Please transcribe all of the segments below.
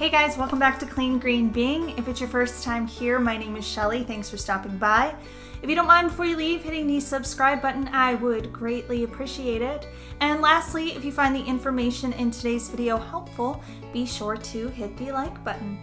Hey guys, welcome back to Clean Green Being. If it's your first time here, my name is Shelly. Thanks for stopping by. If you don't mind, before you leave, hitting the subscribe button, I would greatly appreciate it. And lastly, if you find the information in today's video helpful, be sure to hit the like button.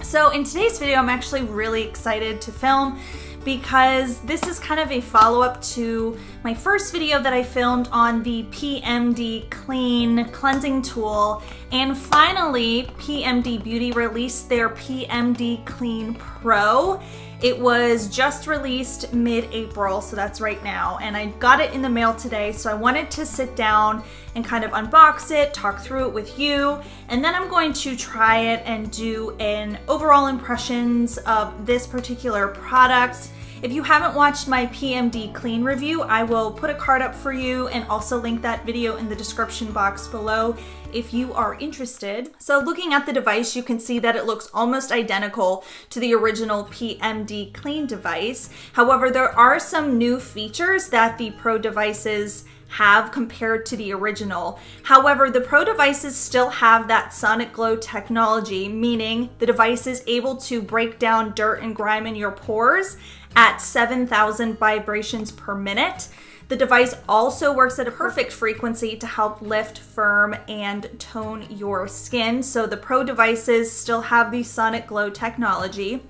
So in today's video, I'm actually really excited to film because this is kind of a follow-up to my first video that I filmed on the PMD Clean Cleansing Tool. And finally, PMD Beauty released their PMD Clean Pro. It was just released mid-April, so that's right now, and I got it in the mail today, so I wanted to sit down and kind of unbox it, talk through it with you, and then I'm going to try it and do an overall impressions of this particular product. If you haven't watched my PMD Clean review, I will put a card up for you and also link that video in the description box below if you are interested. So looking at the device, you can see that it looks almost identical to the original PMD Clean device. However, there are some new features that the Pro devices have compared to the original. However, the Pro devices still have that SonicGlow technology, meaning the device is able to break down dirt and grime in your pores at 7,000 vibrations per minute. The device also works at a perfect frequency to help lift, firm, and tone your skin. So the Pro devices still have the SonicGlow technology.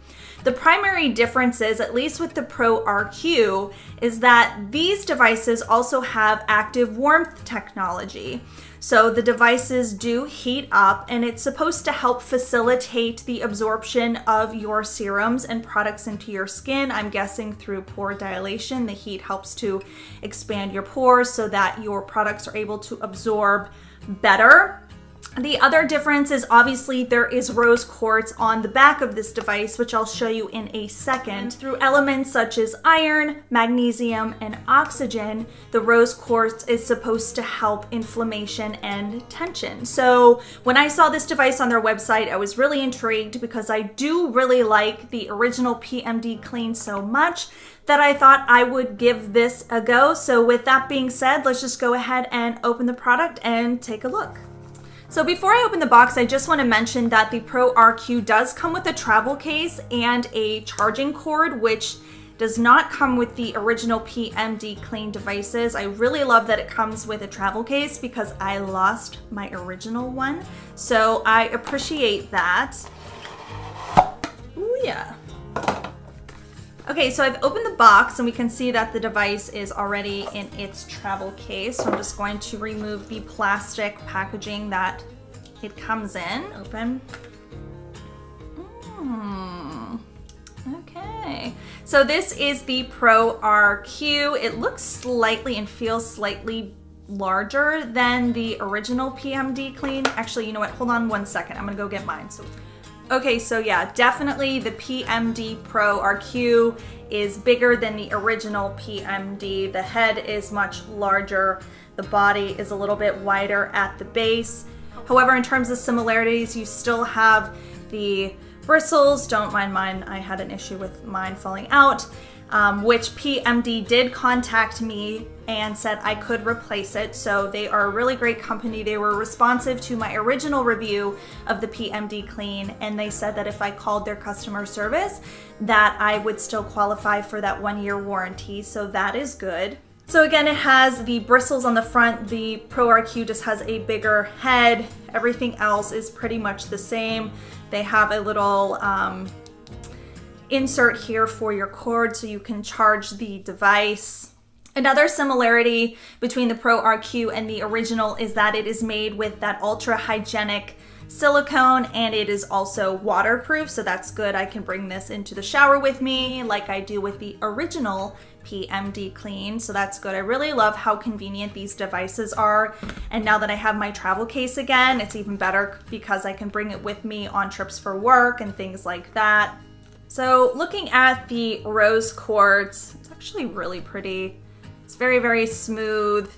The primary differences, at least with the Pro RQ, is that these devices also have ActiveWarmth technology. So the devices do heat up, and it's supposed to help facilitate the absorption of your serums and products into your skin. I'm guessing through pore dilation. The heat helps to expand your pores so that your products are able to absorb better. The other difference is obviously there is Rose Quartz on the back of this device, which I'll show you in a second. Through elements such as iron, magnesium, and oxygen, the Rose Quartz is supposed to help inflammation and tension. So when I saw this device on their website, I was really intrigued because I do really like the original PMD Clean so much that I thought I would give this a go. So with that being said, let's just go ahead and open the product and take a look. So before I open the box, I just want to mention that the Pro RQ does come with a travel case and a charging cord, which does not come with the original PMD Clean devices. I really love that it comes with a travel case because I lost my original one. So I appreciate that. Ooh, yeah. Okay, so I've opened the box and we can see that the device is already in its travel case. So I'm just going to remove the plastic packaging that it comes in. Open. Okay, so this is the Pro RQ. It looks slightly and feels slightly larger than the original PMD Clean. Actually, you know what? Hold on one second. I'm gonna go get mine. Okay, so yeah, definitely the PMD Pro RQ is bigger than the original PMD. The head is much larger. The body is a little bit wider at the base. However, in terms of similarities, you still have the bristles. Don't mind mine. I had an issue with mine falling out, which PMD did contact me and said I could replace it. So they are a really great company. They were responsive to my original review of the PMD Clean, and they said that if I called their customer service, that I would still qualify for that 1-year warranty. So that is good. So again, it has the bristles on the front. The Pro RQ just has a bigger head. Everything else is pretty much the same. They have a little insert here for your cord so you can charge the device. Another similarity between the Pro RQ and the original is that it is made with that ultra-hygienic silicone, and it is also waterproof, so that's good. I can bring this into the shower with me like I do with the original PMD Clean, so that's good. I really love how convenient these devices are, and now that I have my travel case again, it's even better because I can bring it with me on trips for work and things like that. So looking at the Rose Quartz, it's actually really pretty. It's very, very smooth,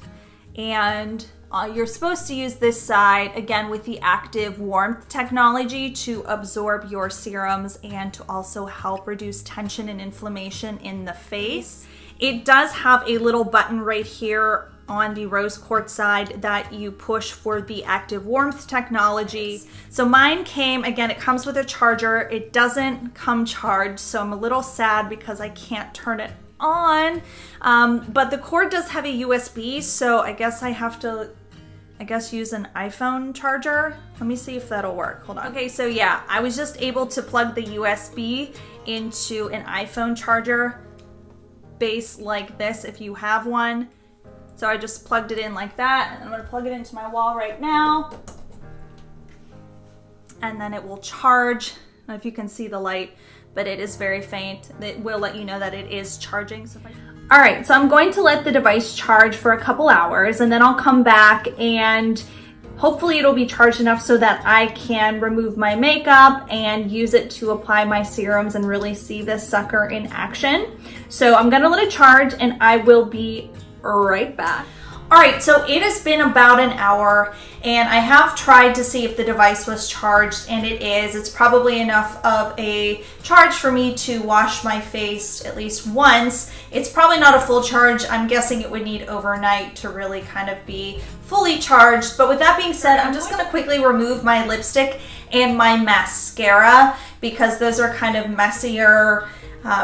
and you're supposed to use this side, again, with the ActiveWarmth technology to absorb your serums and to also help reduce tension and inflammation in the face. It does have a little button right here on the Rose Quartz side that you push for the ActiveWarmth technology. So mine came, again, it comes with a charger. It doesn't come charged, so I'm a little sad because I can't turn it on. But the cord does have a USB, so I guess I have to use an iPhone charger. Let me see if that'll work. Hold on. Okay, so yeah, I was just able to plug the USB into an iPhone charger base like this if you have one. So I just plugged it in like that, and I'm gonna plug it into my wall right now. And then it will charge. I don't know if you can see the light, but it is very faint. It will let you know that it is charging. All right, so I'm going to let the device charge for a couple hours, and then I'll come back and hopefully it'll be charged enough so that I can remove my makeup and use it to apply my serums and really see this sucker in action. So I'm gonna let it charge and I will be right back. All right, so it has been about an hour and I have tried to see if the device was charged, and it is. It's probably enough of a charge for me to wash my face at least once. It's probably not a full charge. I'm guessing it would need overnight to really kind of be fully charged. But with that being said, I'm just gonna quickly remove my lipstick and my mascara because those are kind of messier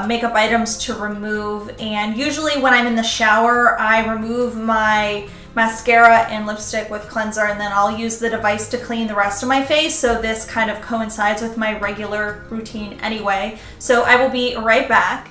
makeup items to remove. And usually when I'm in the shower, I remove my mascara and lipstick with cleanser, and then I'll use the device to clean the rest of my face. So this kind of coincides with my regular routine anyway. So I will be right back.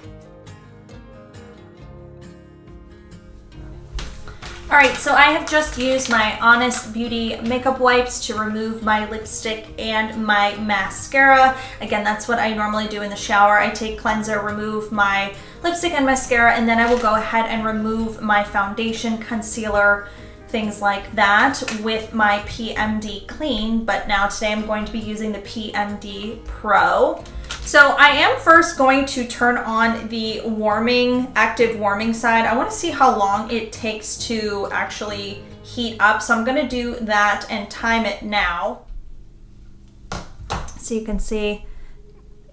All right, so I have just used my Honest Beauty makeup wipes to remove my lipstick and my mascara. Again, that's what I normally do in the shower. I take cleanser, remove my lipstick and mascara, and then I will go ahead and remove my foundation, concealer, things like that with my PMD Clean. But now today I'm going to be using the PMD Pro. So I am first going to turn on the active warming side. I want to see how long it takes to actually heat up. So I'm going to do that and time it now. So you can see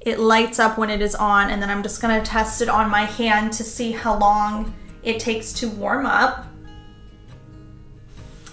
it lights up when it is on, and then I'm just going to test it on my hand to see how long it takes to warm up.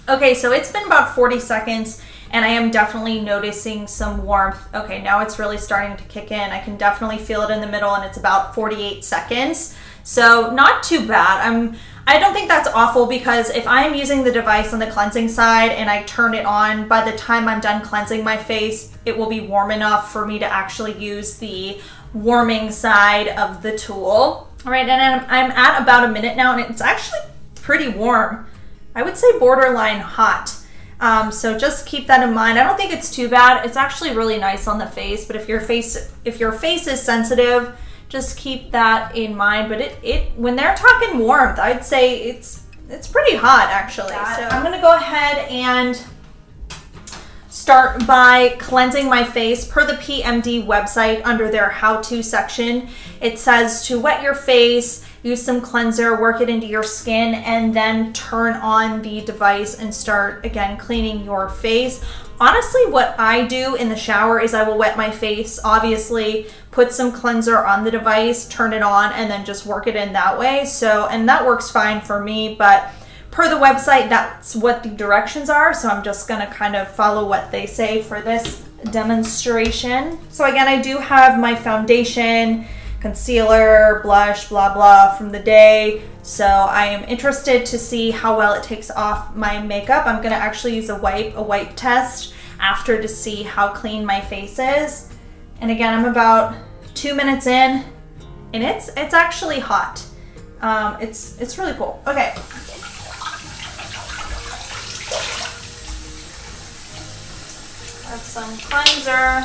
Okay, so it's been about 40 seconds. And I am definitely noticing some warmth. Okay, now it's really starting to kick in. I can definitely feel it in the middle, and it's about 48 seconds. So not too bad. I don't think that's awful, because if I'm using the device on the cleansing side and I turn it on, by the time I'm done cleansing my face, it will be warm enough for me to actually use the warming side of the tool. All right, and I'm at about a minute now, and it's actually pretty warm. I would say borderline hot. So just keep that in mind. I don't think it's too bad. It's actually really nice on the face, but if your face is sensitive, just keep that in mind. But when they're talking warmth, I'd say it's pretty hot actually. So I'm gonna go ahead and start by cleansing my face. Per the PMD website, under their how-to section, it says to wet your face, use some cleanser, work it into your skin, and then turn on the device and start, again, cleaning your face. Honestly, what I do in the shower is I will wet my face, obviously, put some cleanser on the device, turn it on, and then just work it in that way. So, and that works fine for me, but per the website, that's what the directions are. So I'm just gonna kind of follow what they say for this demonstration. So again, I do have my foundation, concealer, blush, blah, blah from the day. So I am interested to see how well it takes off my makeup. I'm gonna actually use a wipe test after to see how clean my face is. And again, I'm about 2 minutes in, and it's actually hot. It's really cool. Okay. Have some cleanser.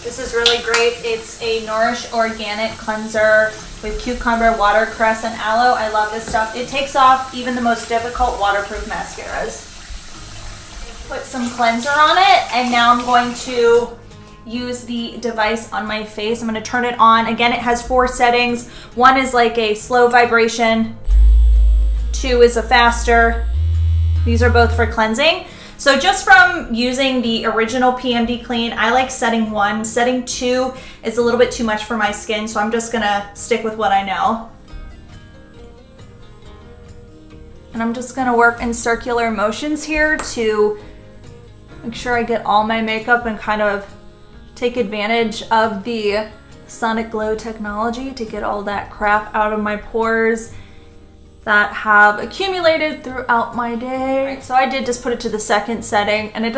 This is really great. It's a Nourish Organic cleanser with cucumber, watercress, and aloe. I love this stuff. It takes off even the most difficult waterproof mascaras. Put some cleanser on it, and now I'm going to use the device on my face. I'm going to turn it on. Again, it has 4 settings. 1 is like a slow vibration. 2 is a faster. These are both for cleansing. So just from using the original PMD Clean, I like setting 1. Setting 2 is a little bit too much for my skin, so I'm just gonna stick with what I know. And I'm just gonna work in circular motions here to make sure I get all my makeup and kind of take advantage of the SonicGlow technology to get all that crap out of my pores that have accumulated throughout my day. Right, so I did just put it to the second setting, and it's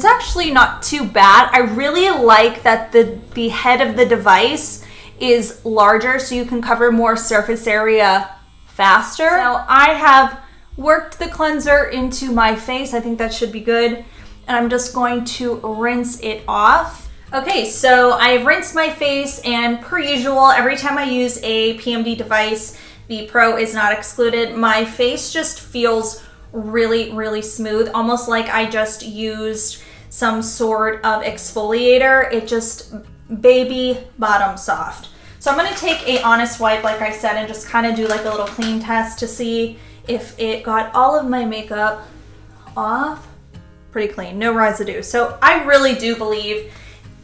actually not too bad. I really like that the head of the device is larger so you can cover more surface area faster. So I have worked the cleanser into my face. I think that should be good. And I'm just going to rinse it off. Okay, so I've rinsed my face, and per usual, every time I use a PMD device, the Pro is not excluded, my face just feels really, really smooth, almost like I just used some sort of exfoliator. It just baby bottom soft. So I'm gonna take a honest wipe, like I said, and just kind of do like a little clean test to see if it got all of my makeup off. Pretty clean, no residue. So I really do believe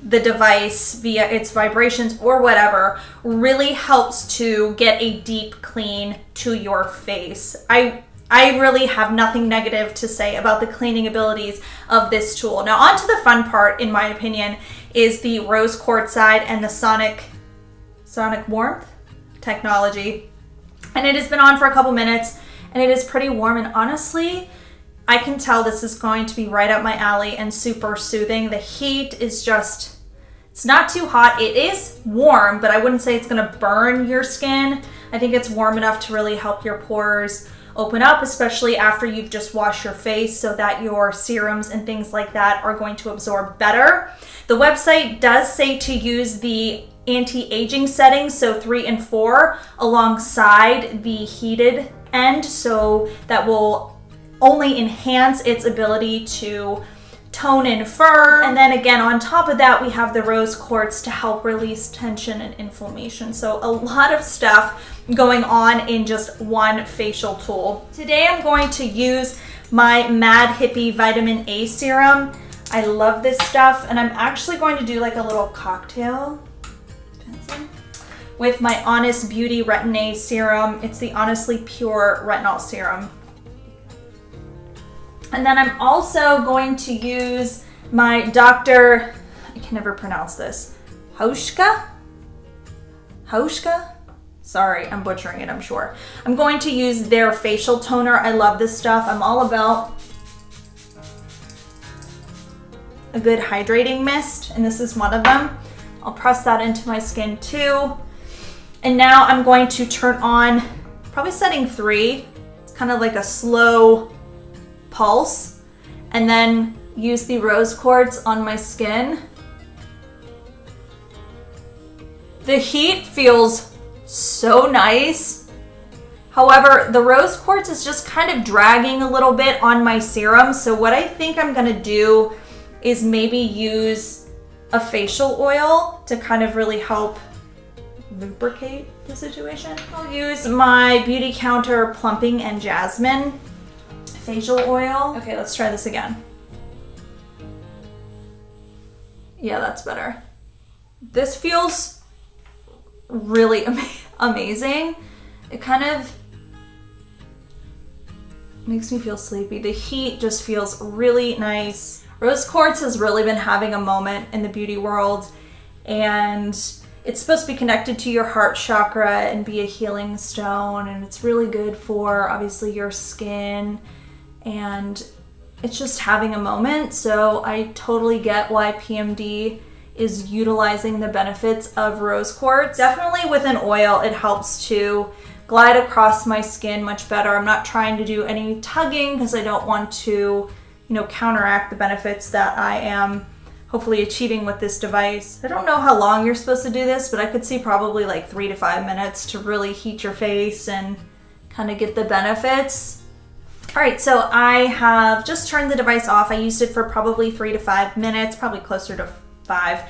the device, via its vibrations or whatever, really helps to get a deep clean to your face. I really have nothing negative to say about the cleaning abilities of this tool. Now on to the fun part, in my opinion, is the Rose Quartz side and the SonicWarmth technology. And it has been on for a couple minutes, and it is pretty warm, and honestly, I can tell this is going to be right up my alley and super soothing. The heat is just, it's not too hot. It is warm, but I wouldn't say it's gonna burn your skin. I think it's warm enough to really help your pores open up, especially after you've just washed your face, so that your serums and things like that are going to absorb better. The website does say to use the anti-aging settings, so 3 and 4, alongside the heated end, so that will only enhance its ability to tone and firm. And then again, on top of that, we have the Rose Quartz to help release tension and inflammation. So a lot of stuff going on in just one facial tool. Today I'm going to use my Mad Hippie Vitamin A Serum. I love this stuff, and I'm actually going to do like a little cocktail with my Honest Beauty Retin-A Serum. It's the Honestly Pure Retinol Serum. And then I'm also going to use my Dr. I can never pronounce this, Hauschka? Sorry, I'm butchering it, I'm sure. I'm going to use their facial toner. I love this stuff. I'm all about a good hydrating mist, and this is one of them. I'll press that into my skin too. And now I'm going to turn on, probably setting 3. It's kind of like a slow pulse, and then use the Rose Quartz on my skin. The heat feels so nice. However, the Rose Quartz is just kind of dragging a little bit on my serum. So what I think I'm gonna do is maybe use a facial oil to kind of really help lubricate the situation. I'll use my Beauty Counter Plumping and Jasmine facial oil. Okay, let's try this again. Yeah, that's better. This feels really amazing. It kind of makes me feel sleepy. The heat just feels really nice. Rose Quartz has really been having a moment in the beauty world, and it's supposed to be connected to your heart chakra and be a healing stone, and it's really good for obviously your skin, and it's just having a moment. So I totally get why PMD is utilizing the benefits of Rose Quartz. Definitely with an oil, it helps to glide across my skin much better. I'm not trying to do any tugging because I don't want to, counteract the benefits that I am hopefully achieving with this device. I don't know how long you're supposed to do this, but I could see probably like 3 to 5 minutes to really heat your face and kind of get the benefits. All right, so I have just turned the device off. I used it for probably 3 to 5 minutes, probably closer to 5.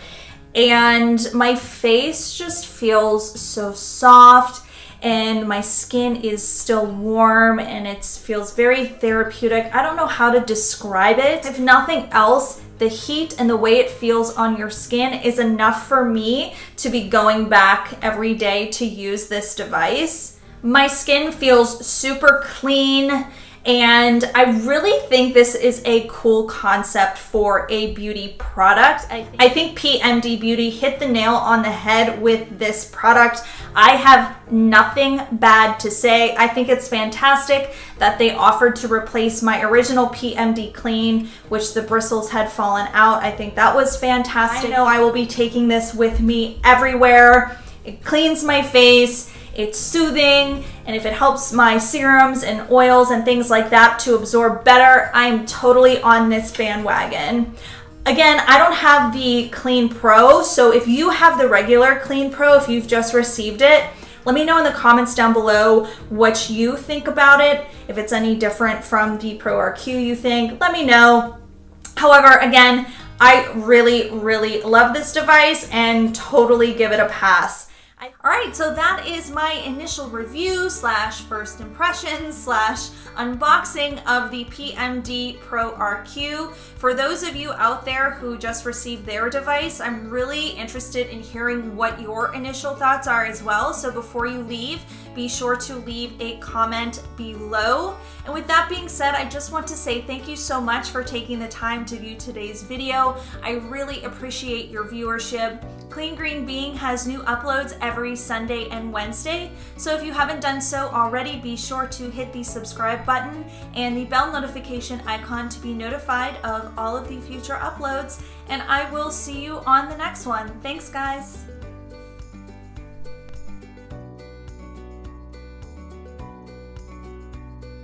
And my face just feels so soft, and my skin is still warm, and it feels very therapeutic. I don't know how to describe it. If nothing else, the heat and the way it feels on your skin is enough for me to be going back every day to use this device. My skin feels super clean, and I really think this is a cool concept for a beauty product. I think PMD Beauty hit the nail on the head with this product. I have nothing bad to say. I think it's fantastic that they offered to replace my original PMD Clean, which the bristles had fallen out. I think that was fantastic. I know I will be taking this with me everywhere. It cleans my face. It's soothing, and if it helps my serums and oils and things like that to absorb better, I'm totally on this bandwagon. Again, I don't have the Clean Pro, so if you have the regular Clean Pro, if you've just received it, let me know in the comments down below what you think about it. If it's any different from the Pro RQ you think, let me know. However, again, I really, really love this device and totally give it a pass. All right, so that is my initial review / first impressions / unboxing of the PMD Pro RQ. For those of you out there who just received their device, I'm really interested in hearing what your initial thoughts are as well. So before you leave, be sure to leave a comment below. And with that being said, I just want to say thank you so much for taking the time to view today's video. I really appreciate your viewership. Clean Green Being has new uploads every Sunday and Wednesday, so if you haven't done so already, be sure to hit the subscribe button and the bell notification icon to be notified of all of the future uploads, and I will see you on the next one. Thanks, guys.